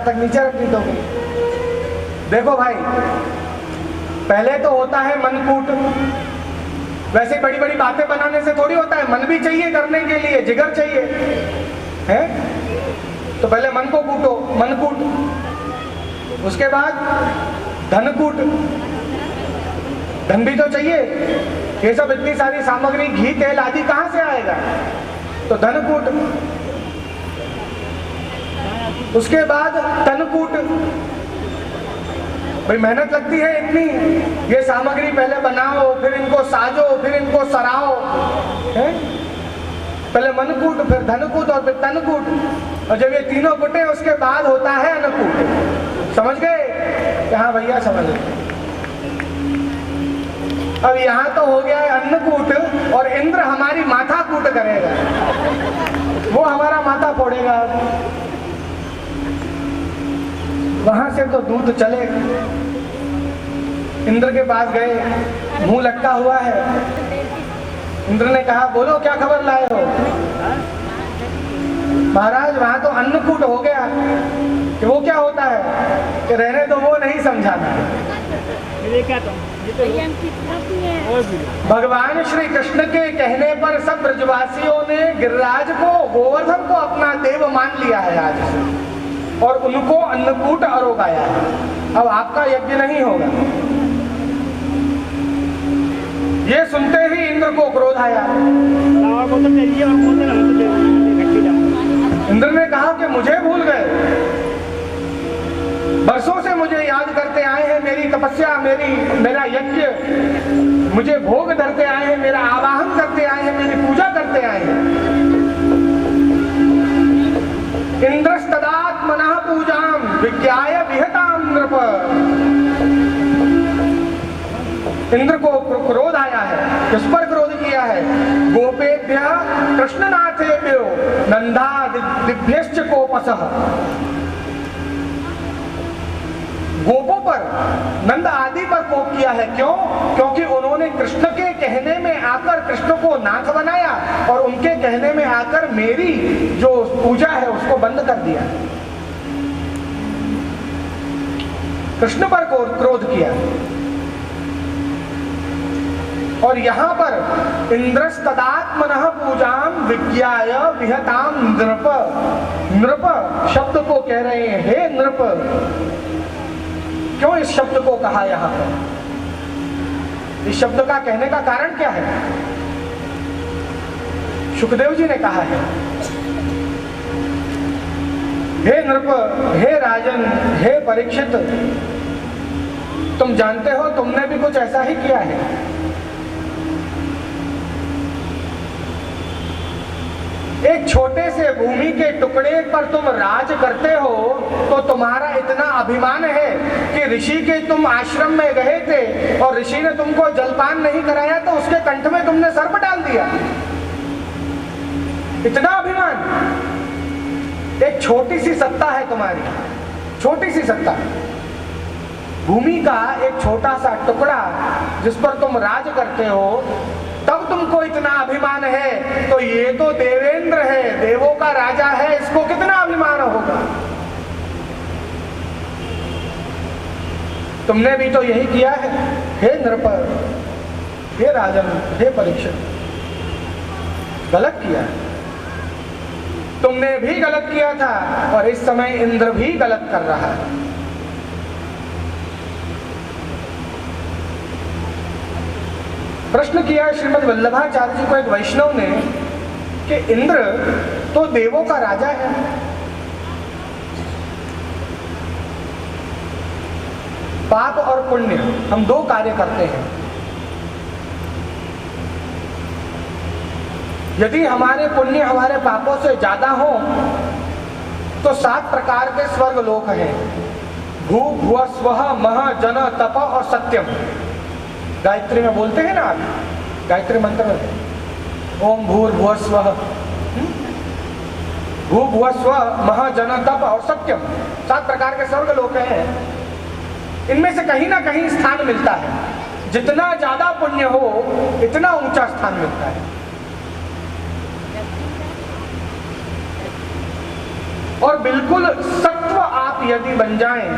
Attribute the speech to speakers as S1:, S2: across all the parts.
S1: तक नीचे रख दी दोगे। देखो भाई, पहले तो होता है मनकूट। वैसे बड़ी बड़ी बातें बनाने से थोड़ी होता है, मन भी चाहिए करने के लिए, जिगर चाहिए है। तो पहले मन को कूटो, मनकूट। उसके बाद धनकूट, धन भी तो चाहिए। ये सब इतनी सारी सामग्री, घी तेल आदि कहां से आएगा? तो धनकूट। उसके बाद तनकूट। भाई मेहनत लगती है इतनी, ये सामग्री पहले बनाओ, फिर इनको साजो, फिर इनको सराओ है? पहले मनकूट, फिर धनकूट और फिर तनकूट। और जब ये तीनों कुटे उसके बाद होता है अन्नकूट। समझ गए? हाँ भैया समझ गए। अब यहाँ तो हो गया है अन्नकूट, और इंद्र हमारी माथा कूट करेगा, वो हमारा माथा फोड़ेगा। वहां से तो दूध चले। इंद्र के पास गए, मुंह लटका हुआ है। इंद्र ने कहा, बोलो क्या खबर लाए हो? महाराज वहां तो अन्नकूट हो गया। कि वो क्या होता है? कि रहने तो वो नहीं समझाना। भगवान श्री कृष्ण के कहने पर सब ब्रजवासियों ने गिरिराज को, गोवर्धन को अपना देव मान लिया है आज से, और उनको अन्नकूट आरोगाया है। अब आपका यज्ञ नहीं होगा। ये सुनते ही इंद्र को क्रोध आया। इंद्र ने कहा कि मुझे भूल गए, बरसों से मुझे याद करते आए हैं, मेरी तपस्या, मेरा यज्ञ, मुझे भोग धरते आए हैं, मेरा आवाहन करते आए हैं, मेरी पूजा करते आए हैं। इंद्रस्तदात्मनः पूजां विज्ञाय विहतां नृप। इंद्र को क्रोध आया है। किस पर क्रोध किया है? गोपेभ्यः कृष्णनाथेभ्यो नंदादिभ्यश्च कोपसः। गोपों पर, नंद आदि पर कोप किया है। क्यों? क्योंकि उन्होंने कृष्ण के कहने में आकर कृष्ण को नाथ बनाया, और उनके कहने में आकर मेरी जो पूजा है उसको बंद कर दिया। कृष्ण पर क्रोध किया। और यहां पर इंद्रस्तदात्मनः पूजां विज्ञाय विहतां नृप। नृप शब्द को कह रहे हैं, हे नृप। क्यों इस शब्द को कहा यहां पर? इस शब्द का कहने का कारण क्या है? सुखदेव जी ने कहा है, हे नृप, हे राजन, हे परीक्षित, तुम जानते हो तुमने भी कुछ ऐसा ही किया है। एक छोटे से भूमि के टुकड़े पर तुम राज करते हो, तो तुम्हारा इतना अभिमान है कि ऋषि के तुम आश्रम में गए थे और ऋषि ने तुमको जलपान नहीं कराया तो उसके कंठ में तुमने सर्प डाल दिया। इतना अभिमान। एक छोटी सी सत्ता है तुम्हारी, छोटी सी सत्ता, भूमि का एक छोटा सा टुकड़ा जिस पर तुम राज करते हो, तब तुमको इतना अभिमान है। तो ये तो देवेंद्र है, देवों का राजा है, इसको कितना अभिमान होगा। तुमने भी तो यही किया है, हे नृप, हे राजन, हे परीक्षित। गलत किया है, तुमने भी गलत किया था, और इस समय इंद्र भी गलत कर रहा है। प्रश्न किया श्रीमद् वल्लभाचार्य जी को एक वैष्णव ने कि इंद्र तो देवों का राजा है, पाप और पुण्य हम दो कार्य करते हैं। यदि हमारे पुण्य हमारे पापों से ज्यादा हो तो 7 प्रकार के स्वर्ग लोक हैं। भू भुव स्वः मह जन तप और सत्यम। गायत्री में बोलते हैं ना आप, गायत्री मंत्र में ओम भूर्भुवः स्वः, भू भुव स्वः मह जन तप और सत्यम, 7 प्रकार के स्वर्ग लोक हैं। इनमें से कहीं ना कहीं स्थान मिलता है। जितना ज्यादा पुण्य हो इतना ऊंचा स्थान मिलता है। और बिल्कुल सत्व आप यदि बन जाएं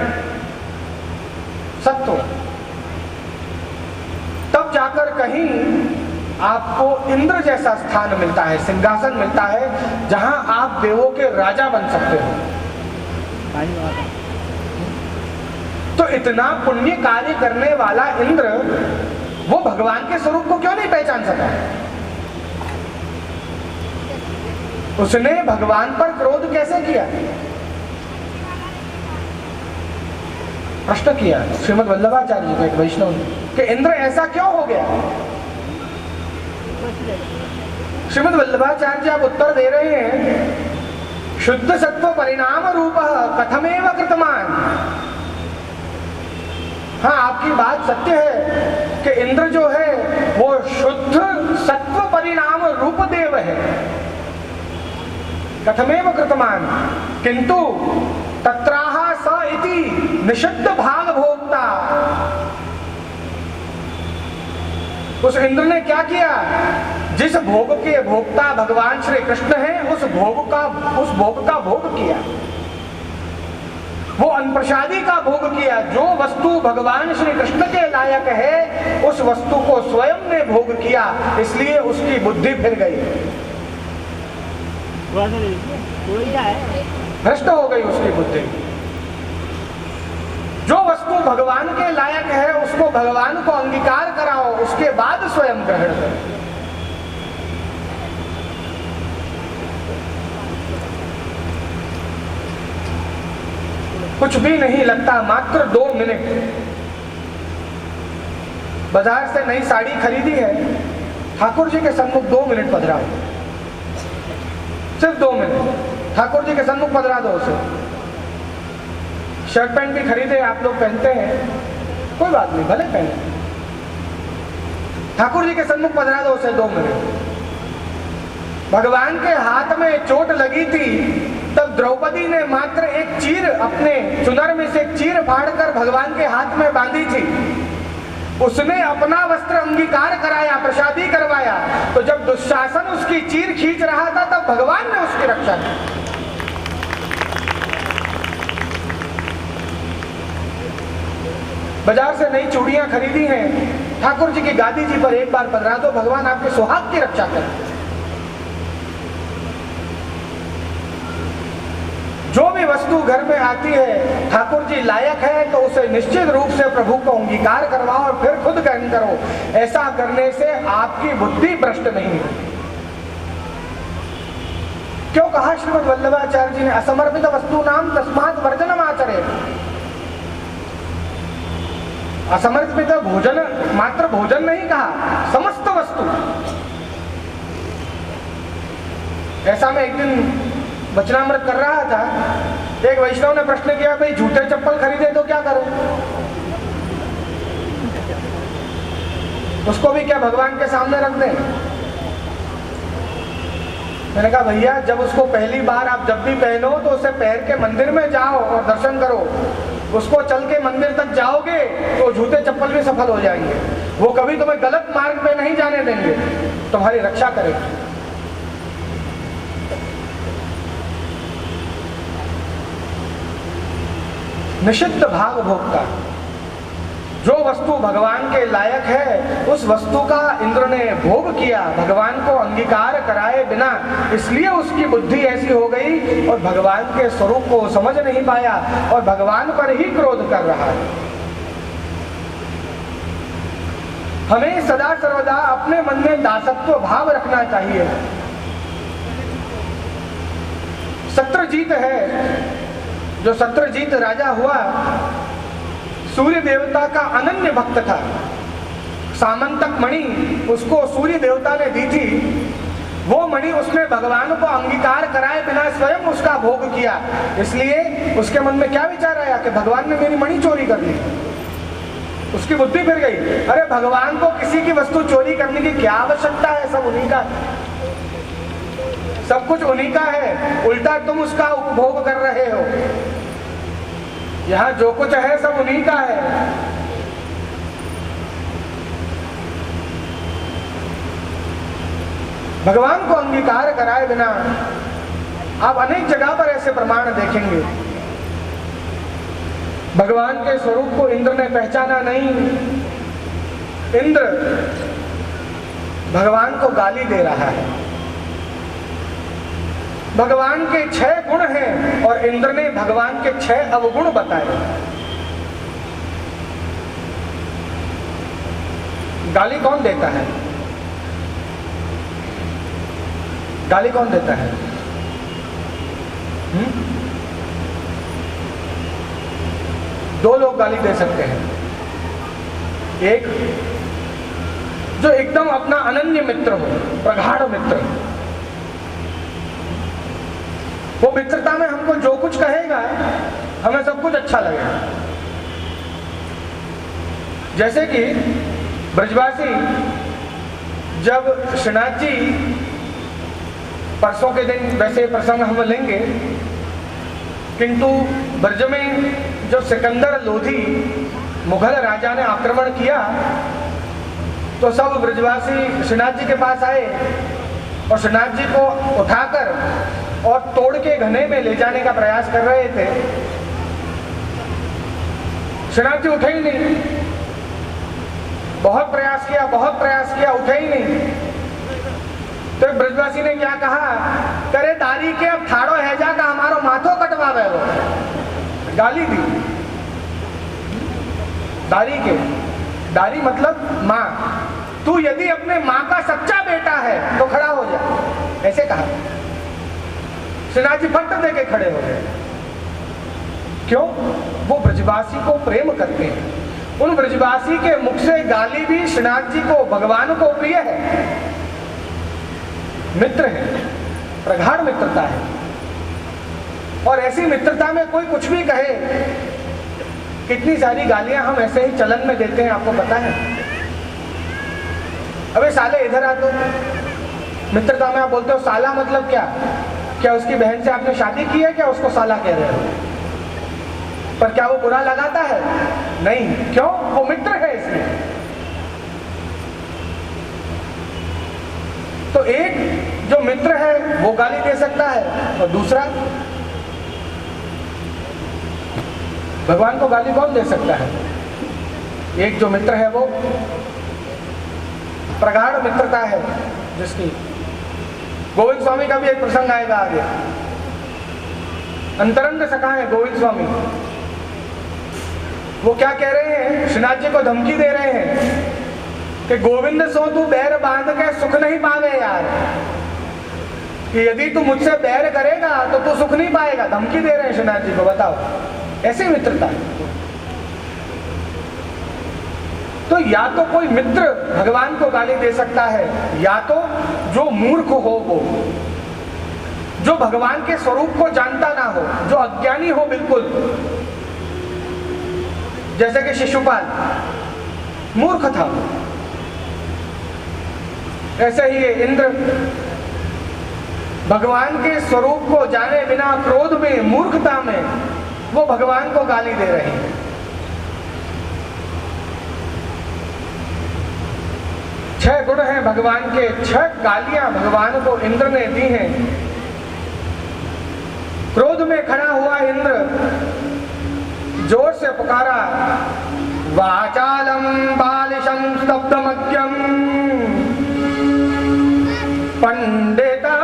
S1: सत्व, तब जाकर कहीं आपको इंद्र जैसा स्थान मिलता है, सिंहासन मिलता है, जहां आप देवों के राजा बन सकते हो। तो इतना पुण्य कार्य करने वाला इंद्र वो भगवान के स्वरूप को क्यों नहीं पहचान सका? उसने भगवान पर क्रोध कैसे किया? प्रश्न किया श्रीमद् वल्लभाचार्य जी को एक वैष्णव ने कि इंद्र ऐसा क्यों हो गया? श्रीमद् वल्लभाचार्य जी आप उत्तर दे रहे हैं, शुद्ध सत्व परिणाम रूप कथमेव कृतमान। हाँ, आपकी बात सत्य है कि इंद्र जो है वो शुद्ध सत्व परिणाम रूप देव है, कथमेव कृतमान, किंतु तत्राह स इति निषिद्ध भाग भोक्ता। उस इंद्र ने क्या किया? जिस भोग के भोक्ता भगवान श्री कृष्ण हैं, उस भोग का भोग किया, वो अनप्रसादी का भोग किया। जो वस्तु भगवान श्री कृष्ण के लायक है उस वस्तु को स्वयं ने भोग किया, इसलिए उसकी बुद्धि फिर गई, भ्रष्ट हो गई उसकी बुद्धि। जो वस्तु भगवान के लायक है उसको भगवान को अंगीकार कराओ, उसके बाद स्वयं ग्रहण करो। कुछ भी नहीं लगता, मात्र 2 मिनट। बाजार से नई साड़ी खरीदी है, ठाकुर जी के सन्मुख 2 मिनट पधरा, सिर्फ 2 मिनट ठाकुर जी के सन्मुख पधरा दो उसे। शर्ट पैंट भी खरीदे, आप लोग पहनते हैं, कोई बात नहीं, भले पहने, ठाकुर जी के सन्मुख पधरा दो उसे 2 मिनट। भगवान के हाथ में चोट लगी थी, तब द्रौपदी ने मात्र एक चीर, अपने चुनर में से एक चीर फाड़कर भगवान के हाथ में बांधी थी। उसने अपना वस्त्र अंगीकार कराया, प्रसादी करवाया, तो जब दुशासन उसकी चीर खींच रहा था तब भगवान ने उसकी रक्षा की। बाजार से नई चूड़ियां खरीदी हैं, ठाकुर जी की गादी जी पर एक बार पधरा दो, भगवान आपके सुहाग की रक्षा करें। जो भी वस्तु घर में आती है, ठाकुर जी लायक है तो उसे निश्चित रूप से प्रभु को अंगीकार करवाओ और फिर खुद ग्रहण करो। ऐसा करने से आपकी बुद्धि भ्रष्ट नहीं होगी। क्यों कहा श्रीमद् वल्लभाचार्य जी ने असमर्पित वस्तु नाम तस्मात् वर्जनम आचरे। असमर्पित भोजन, मात्र भोजन नहीं कहा, समस्त वस्तु। ऐसा मैं एक दिन वचनामृत कर रहा था, एक वैष्णव ने प्रश्न किया, भाई जूते चप्पल खरीदे तो क्या करो? उसको भी क्या भगवान के सामने रख दें? मैंने कहा भैया, जब उसको पहली बार आप जब भी पहनो तो उसे पैर के मंदिर में जाओ और दर्शन करो। उसको चल के मंदिर तक जाओगे तो जूते चप्पल भी सफल हो जाएंगे। वो कभी तुम्हें गलत मार्ग पे नहीं जाने देंगे, तुम्हारी रक्षा करेंगे। निषिद्ध भाग भोक्ता, जो वस्तु भगवान के लायक है उस वस्तु का इंद्र ने भोग किया, भगवान को अंगीकार कराए बिना, इसलिए उसकी बुद्धि ऐसी हो गई और भगवान के स्वरूप को समझ नहीं पाया और भगवान पर ही क्रोध कर रहा है। हमें सदा सर्वदा अपने मन में दासत्व भाव रखना चाहिए। सत्रजीत है, जो सत्रजीत राजा हुआ, सूर्य देवता का अनन्य भक्त था। सामंतक मणि उसको सूर्य देवता ने दी थी, वो मणि उसने भगवान को अंगीकार कराए बिना स्वयं उसका भोग किया। इसलिए उसके मन में क्या विचार आया कि भगवान ने मेरी मणि चोरी कर ली। उसकी बुद्धि फिर गई, अरे भगवान को किसी की वस्तु चोरी करने की क्या आवश्यकता है, सब उन्हीं का, सब कुछ उन्हीं का है, उल्टा तुम उसका उपभोग कर रहे हो। यहाँ जो कुछ है सब उन्हीं का है। भगवान को अंगीकार कराए बिना आप अनेक जगह पर ऐसे प्रमाण देखेंगे। भगवान के स्वरूप को इंद्र ने पहचाना नहीं। इंद्र भगवान को गाली दे रहा है। भगवान के 6 गुण हैं और इंद्र ने भगवान के 6 अवगुण बताए। गाली कौन देता है? गाली कौन देता है? दो लोग गाली दे सकते हैं। एक जो एकदम अपना अनन्य मित्र हो, प्रगाढ़ मित्र। वो मित्रता में हमको जो कुछ कहेगा हमें सब कुछ अच्छा लगेगा। जैसे कि ब्रजवासी जब श्रीनाथ जी, परसों के दिन वैसे प्रसंग हम लेंगे, किंतु ब्रज में जो सिकंदर लोधी मुगल राजा ने आक्रमण किया तो सब ब्रजवासी श्रीनाथ जी के पास आए और श्रीनाथ जी को उठाकर और तोड़ के घने में ले जाने का प्रयास कर रहे थे। श्रीनाथ जी उठे ही नहीं। बहुत प्रयास किया, उठे ही नहीं। तो ब्रजवासी ने क्या कहा, करे दारी के अब ठाड़ो है जा का हमारो माथो कटवावे हो। गाली दी। दारी मतलब माँ। तू यदि अपने माँ का सच्चा बेटा है तो खड़ा हो जा, ऐसे कहा। श्रीनाथ जी फट दे के खड़े हो गए। क्यों? वो ब्रजवासी को प्रेम करते हैं। उन ब्रजवासी के मुख से गाली भी श्रीनाथ जी को, भगवान को प्रिय है। मित्र है, प्रगाढ़ मित्रता है। और ऐसी मित्रता में कोई कुछ भी कहे, कितनी सारी गालियां हम ऐसे ही चलन में देते हैं, आपको पता है। अबे साले इधर आ। तो मित्रता में आप बोलते हो साला, मतलब क्या उसकी बहन से आपने शादी की है? क्या उसको साला कह रहे हो? पर क्या वो बुरा लगाता है? नहीं। क्यों? वो मित्र है इसलिए। तो एक जो मित्र है वो गाली दे सकता है, और दूसरा भगवान को गाली कौन दे सकता है? एक जो मित्र है वो प्रगाढ़ मित्रता है जिसकी। गोविंद स्वामी का भी एक प्रसंग आएगा आगे। अंतरंग सखा है गोविंद स्वामी। वो क्या कह रहे हैं? श्रीनाथ जी को धमकी दे रहे हैं कि गोविंद सो तू बैर बांध के सुख नहीं पावे यार, कि यदि तू मुझसे बैर करेगा तो तू सुख नहीं पाएगा। धमकी दे रहे हैं श्रीनाथ जी को। बताओ, ऐसी मित्रता है। तो या तो कोई मित्र भगवान को गाली दे सकता है, या तो जो मूर्ख हो, वो जो भगवान के स्वरूप को जानता ना हो, जो अज्ञानी हो बिल्कुल, जैसे कि शिशुपाल मूर्ख था। ऐसे ही ये इंद्र भगवान के स्वरूप को जाने बिना क्रोध में, मूर्खता में वो भगवान को गाली दे रहे हैं। छह गुण हैं भगवान के, 6 गालियां भगवान को इंद्र ने दी हैं। क्रोध में खड़ा हुआ इंद्र जोर से पुकारा, वाचालम बालिशम स्तब्धमज्ञम पंडिता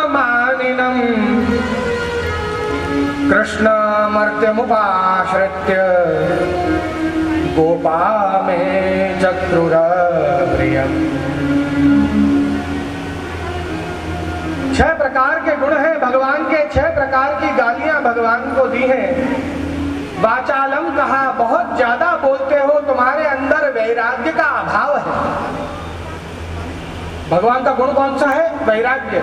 S1: मानिनम कृष्णमर्त्यमुपाश्रित्य गोपा में चक्रुरप्रियम। 6 प्रकार के गुण हैं भगवान के, 6 प्रकार की गालियां भगवान को दी हैं। वाचालम कहा, बहुत ज्यादा बोलते हो, तुम्हारे अंदर वैराग्य का अभाव है। भगवान का गुण कौन सा है? वैराग्य।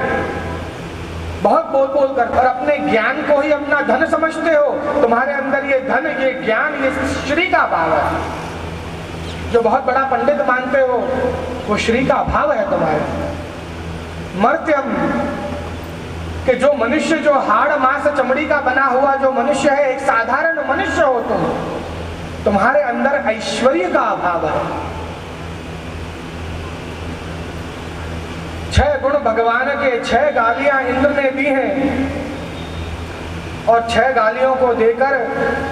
S1: बहुत बोल कर और अपने ज्ञान को ही अपना धन समझते हो। तुम्हारे अंदर ये धन, ये ज्ञान, ये श्री का भाव है। जो बहुत बड़ा पंडित मानते हो वो श्री का भाव है तुम्हारे। मर्त्यम कि जो मनुष्य, जो हाड़ मांस चमड़ी का बना हुआ जो मनुष्य है, एक साधारण मनुष्य हो तुम, तुम्हारे अंदर ऐश्वर्य का अभाव है। 6 गुण भगवान के, 6 गालियां इंद्र ने दी हैं। और 6 गालियों को देकर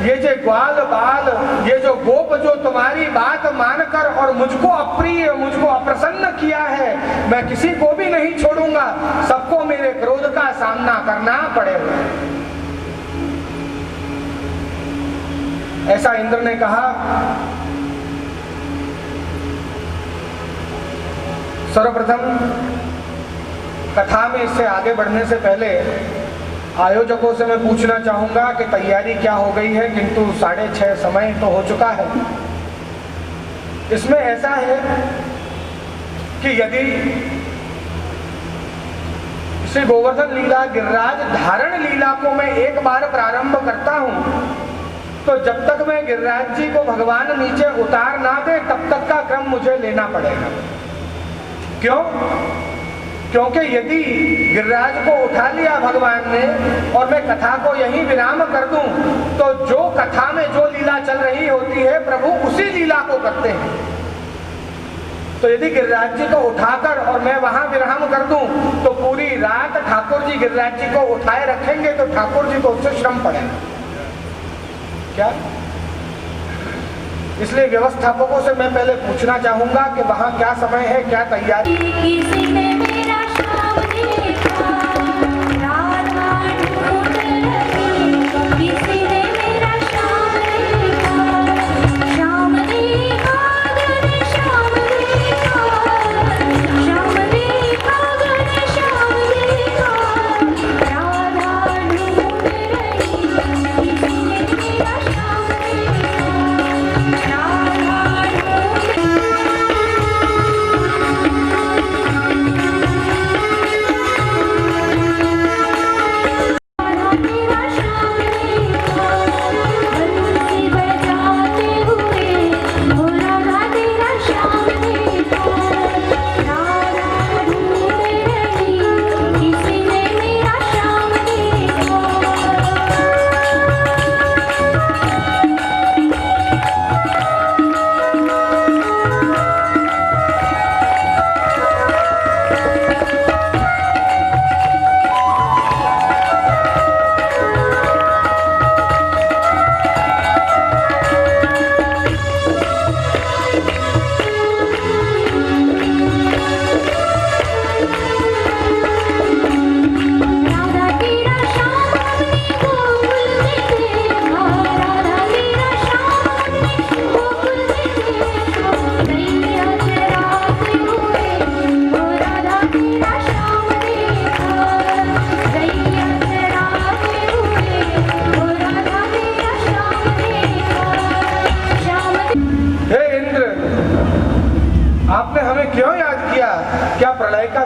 S1: ये जो ग्वाल बाल, ये जो गोप जो तुम्हारी बात मानकर और मुझको अप्रिय, मुझको अप्रसन्न किया है, मैं किसी को भी नहीं छोड़ूंगा, सबको मेरे क्रोध का सामना करना पड़ेगा। ऐसा इंद्र ने कहा। सर्वप्रथम कथा में इससे आगे बढ़ने से पहले आयोजकों से मैं पूछना चाहूंगा कि तैयारी क्या हो गई है, किंतु 6:30 समय तो हो चुका है। इसमें ऐसा है कि यदि श्री गोवर्धन लीला गिरिराज धारण लीला को मैं एक बार प्रारंभ करता हूं, तो जब तक मैं गिरिराज जी को भगवान नीचे उतार ना दे तब तक का क्रम मुझे लेना पड़ेगा। क्यों? क्योंकि यदि गिरिराज को उठा लिया भगवान ने और मैं कथा को यहीं विराम कर दूं, तो जो कथा में जो लीला चल रही होती है प्रभु उसी लीला को करते हैं। तो यदि गिरिराज जी को उठाकर और मैं वहां विराम कर दूं, तो पूरी रात ठाकुर जी गिरिराज जी को उठाए रखेंगे, तो ठाकुर जी को उससे श्रम पड़ेगा। क्या? इसलिए व्यवस्थापकों से मैं पहले पूछना चाहूंगा कि वहां क्या समय है, क्या तैयारी।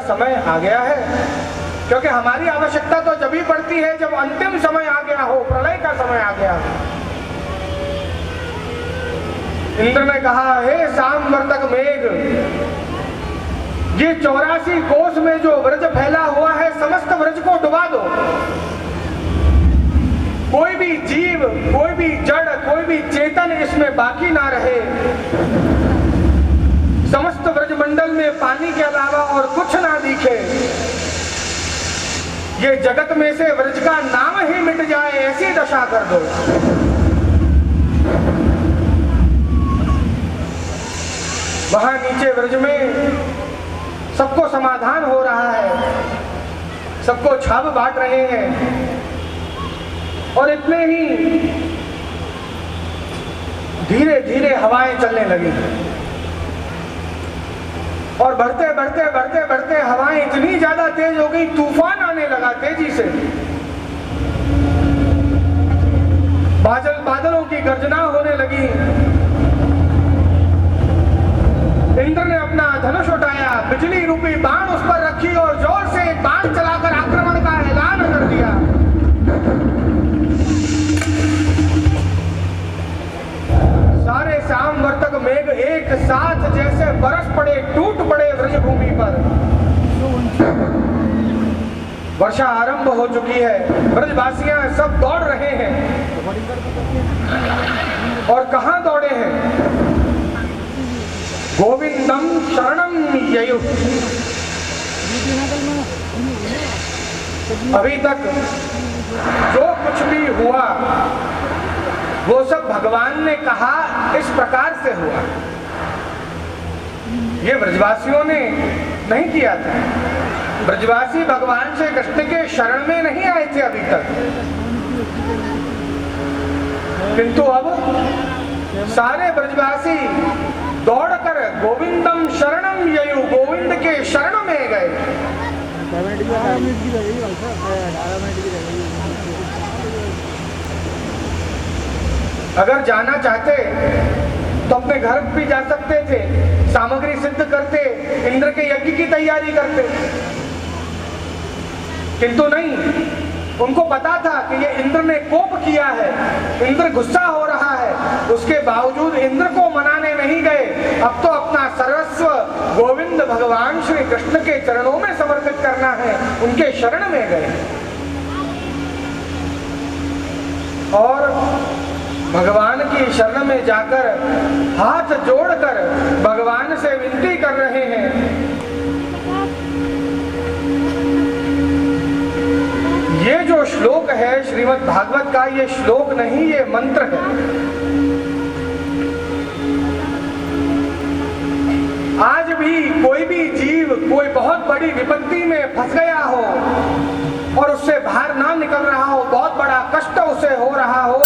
S1: समय आ गया है? क्योंकि हमारी आवश्यकता तो जब ही पड़ती है जब अंतिम समय आ गया हो, प्रलय का समय आ गया हो। इंद्र ने कहा, हे सामवर्तक मेघ, ये 84 कोस में जो व्रज फैला हुआ है समस्त व्रज को डुबा दो। कोई भी जीव, कोई भी जड़, कोई भी चेतन इसमें बाकी ना रहे। समस्त ब्रजमंडल में पानी के अलावा और कुछ ना दिखे। ये जगत में से व्रज का नाम ही मिट जाए, ऐसी दशा कर दो। वहां नीचे व्रज में सबको समाधान हो रहा है, सबको छाप बांट रहे हैं, और इतने ही धीरे धीरे हवाएं चलने लगी। और बढ़ते बढ़ते बढ़ते बढ़ते हवाएं इतनी ज्यादा तेज हो गई, तूफान आने लगा तेजी से। बादलों की गर्जना होने लगी। इंद्र ने अपना धनुष उठाया, बिजली रूपी बाण उस पर रखी और जोर से एक बाण चलाकर आक्रमण का ऐलान कर दिया। सारे सामवर्तक मेघ एक साथ जैसे बरस पड़े, टूट पड़े व्रजभूमि पर। वर्षा आरंभ हो चुकी है, ब्रजवासियां सब दौड़ रहे हैं। और कहां दौड़े हैं? गोविंदम शरणम ययुः। अभी तक जो कुछ भी हुआ वो सब भगवान ने कहा इस प्रकार से हुआ। ये ब्रजवासियों ने नहीं किया था। ब्रजवासी भगवान से कृष्ण के शरण में नहीं आए थे अभी तक, किंतु अब सारे ब्रजवासी दौड़कर गोविंदम शरणम ययु, गोविंद के शरण में गए। अगर जाना चाहते तो अपने घर भी जा सकते थे, सामग्री सिद्ध करते, इंद्र के यज्ञ की तैयारी करते, किंतु नहीं। उनको पता था कि ये इंद्र ने कोप किया है, इंद्र गुस्सा हो रहा है, उसके बावजूद इंद्र को मनाने नहीं गए। अब तो अपना सर्वस्व गोविंद भगवान श्री कृष्ण के चरणों में समर्पित करना है, उनके शरण में गए और भगवान की शरण में जाकर हाथ जोड़कर भगवान से विनती कर रहे हैं। ये जो श्लोक है श्रीमद् भागवत का, ये श्लोक नहीं, ये मंत्र है। आज भी कोई भी जीव कोई बहुत बड़ी विपत्ति में फंस गया हो और उससे बाहर ना निकल रहा हो, बहुत बड़ा कष्ट उसे हो रहा हो,